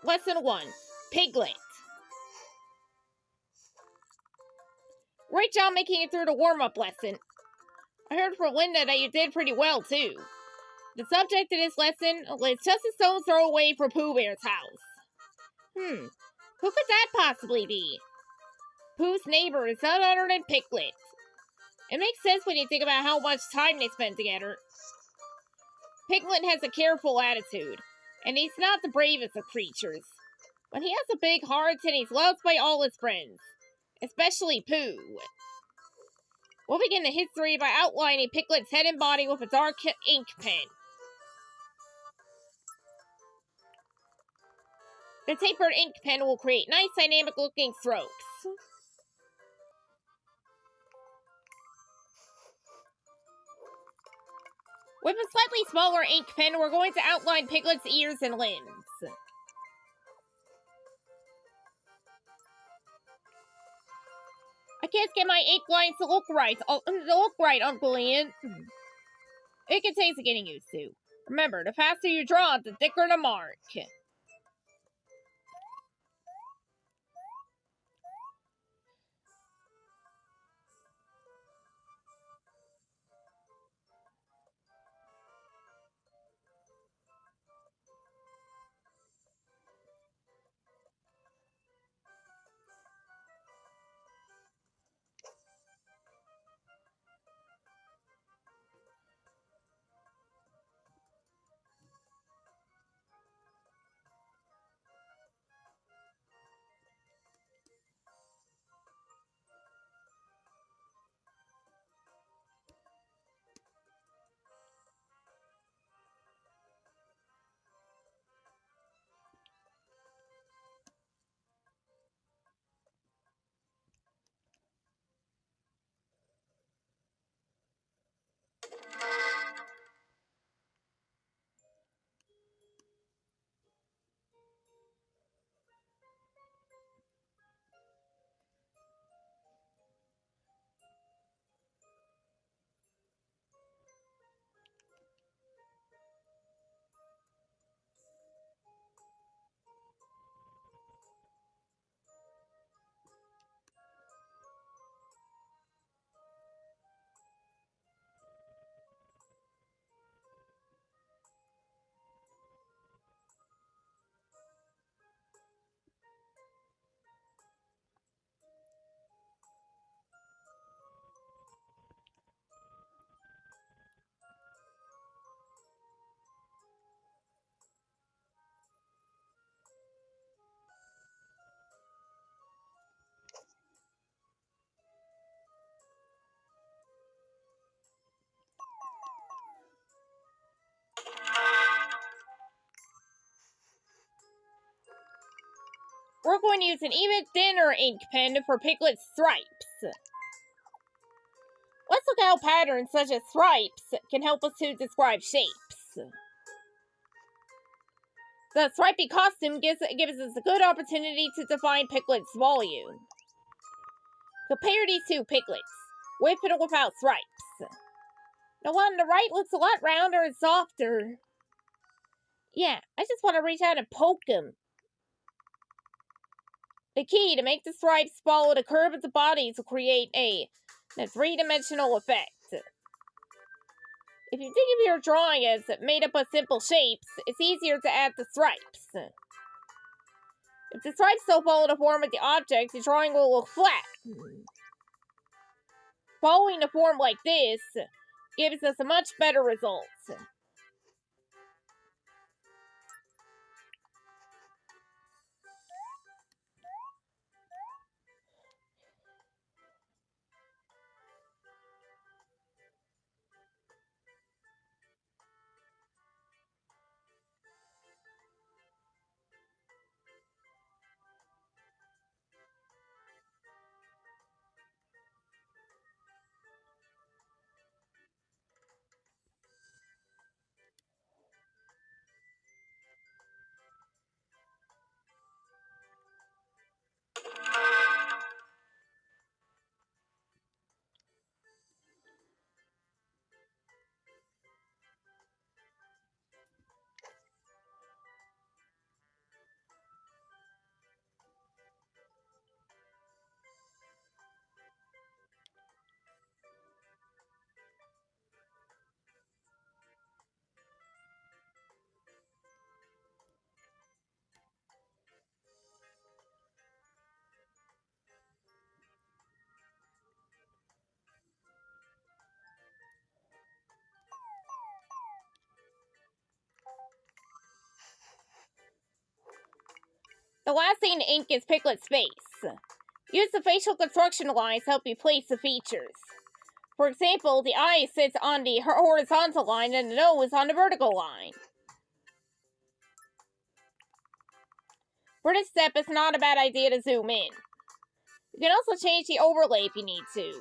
Lesson 1. Piglet. Great job making it through the warm-up lesson. I heard from Linda that you did pretty well, too. The subject of this lesson is just a stone's throw away from Pooh Bear's house. Who could that possibly be? Pooh's neighbor is none other than Piglet. It makes sense when you think about how much time they spend together. Piglet has a careful attitude, and he's not the bravest of creatures. But he has a big heart and he's loved by all his friends, especially Pooh. We'll begin the history by outlining Piglet's head and body with a dark ink pen. The tapered ink pen will create nice dynamic looking strokes. With a slightly smaller ink pen, we're going to outline Piglet's ears and limbs. I can't get my ink lines to look right, Uncle Ian. It can take getting used to. Remember, the faster you draw, the thicker the mark. We're going to use an even thinner ink pen for Piglet's stripes. Let's look at how patterns such as stripes can help us to describe shapes. The stripy costume gives us a good opportunity to define Piglet's volume. Compare these two Piglets, with and without stripes. The one on the right looks a lot rounder and softer. Yeah, I just want to reach out and poke him. The key to make the stripes follow the curve of the body to create a three-dimensional effect. If you think of your drawing as made up of simple shapes, it's easier to add the stripes. If the stripes don't follow the form of the object, the drawing will look flat. Following the form like this gives us a much better result. The last thing to ink is Piglet's face. Use the facial construction lines to help you place the features. For example, the eye sits on the horizontal line and the nose on the vertical line. For this step, it's not a bad idea to zoom in. You can also change the overlay if you need to.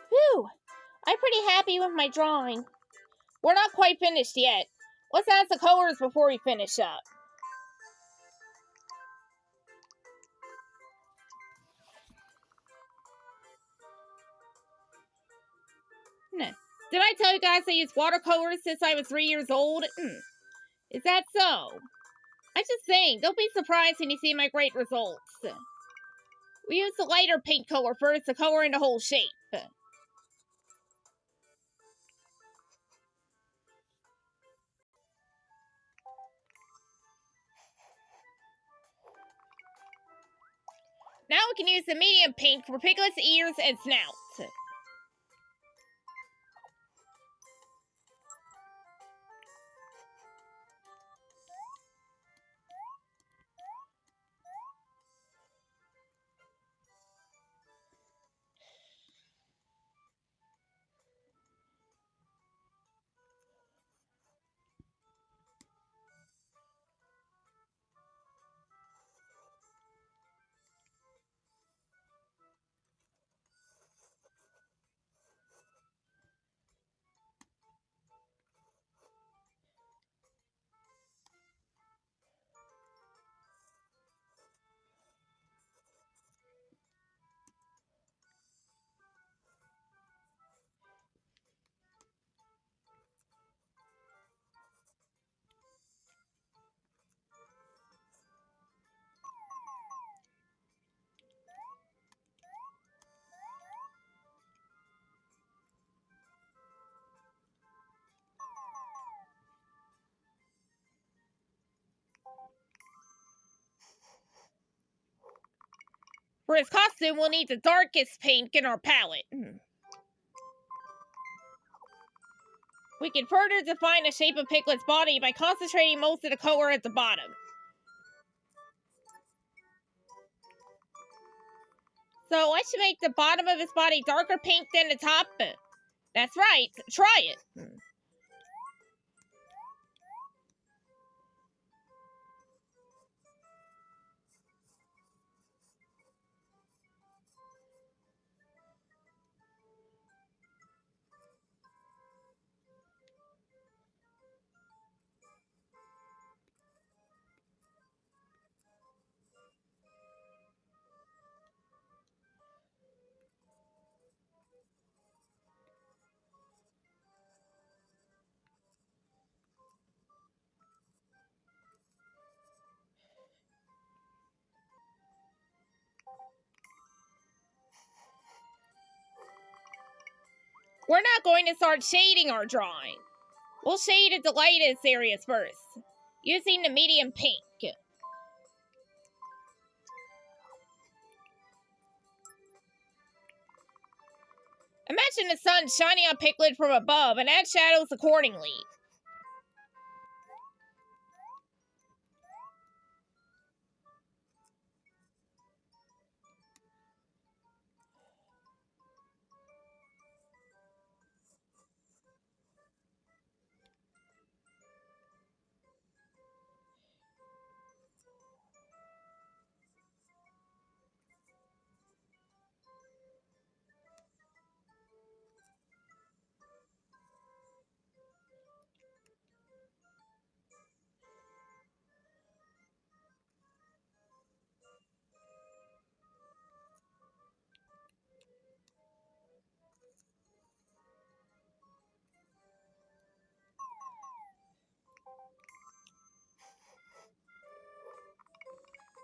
Phew! I'm pretty happy with my drawing. We're not quite finished yet. Let's add the colors before we finish up. Did I tell you guys I used watercolors since I was 3 years old? Is that so? I'm just saying, don't be surprised when you see my great results. We use the lighter paint color first to color in the whole shape. Now we can use the medium paint for Piglet's ears and snout. For his costume, we'll need the darkest pink in our palette. We can further define the shape of Piglet's body by concentrating most of the color at the bottom. So I should make the bottom of his body darker pink than the top. That's right. Try it. We're not going to start shading our drawing. We'll shade the lightest areas first, using the medium pink. Imagine the sun shining on Piglet from above and add shadows accordingly.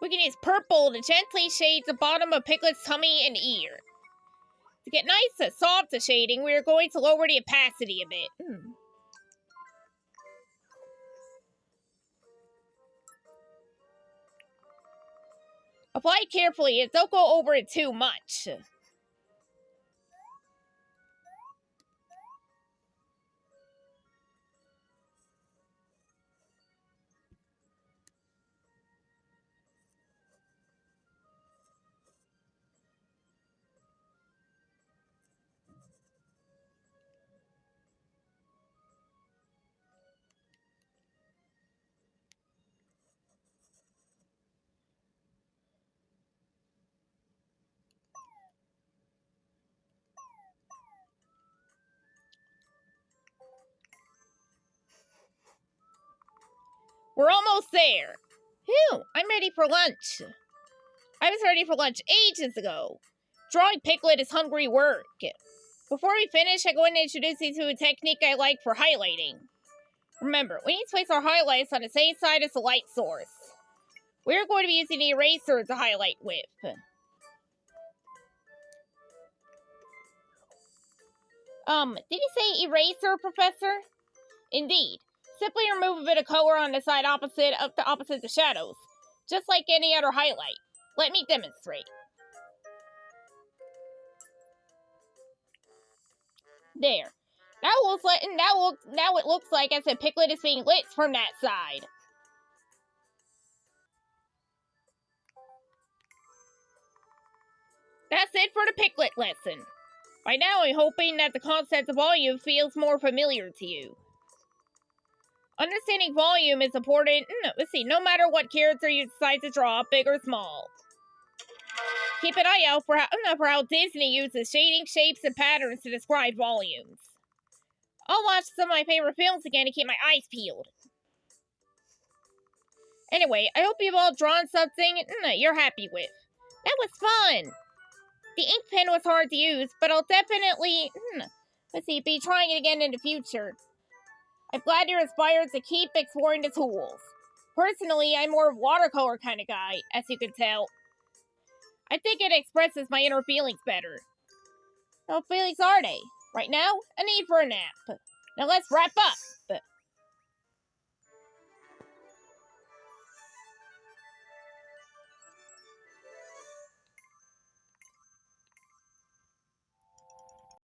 We can use purple to gently shade the bottom of Piglet's tummy and ear. To get nice, soft shading, we are going to lower the opacity a bit. Apply carefully and don't go over it too much. We're almost there. Phew, I'm ready for lunch. I was ready for lunch ages ago. Drawing Piglet is hungry work. Before we finish, I'm going to introduce you to a technique I like for highlighting. Remember, we need to place our highlights on the same side as the light source. We're going to be using the eraser to highlight with. Did you say eraser, Professor? Indeed. Simply remove a bit of color on the side opposite the shadows, just like any other highlight. Let me demonstrate. There. Now it looks like as if Piglet is being lit from that side. That's it for the Piglet lesson. By now, I'm hoping that the concept of volume feels more familiar to you. Understanding volume is important, no matter what character you decide to draw, big or small. Keep an eye out for how Disney uses shading, shapes, and patterns to describe volumes. I'll watch some of my favorite films again to keep my eyes peeled. Anyway, I hope you've all drawn something you're happy with. That was fun! The ink pen was hard to use, but I'll definitely, be trying it again in the future. I'm glad you're inspired to keep exploring the tools. Personally, I'm more of a watercolor kind of guy, as you can tell. I think it expresses my inner feelings better. What feelings are they? Right now, a need for a nap. Now let's wrap up.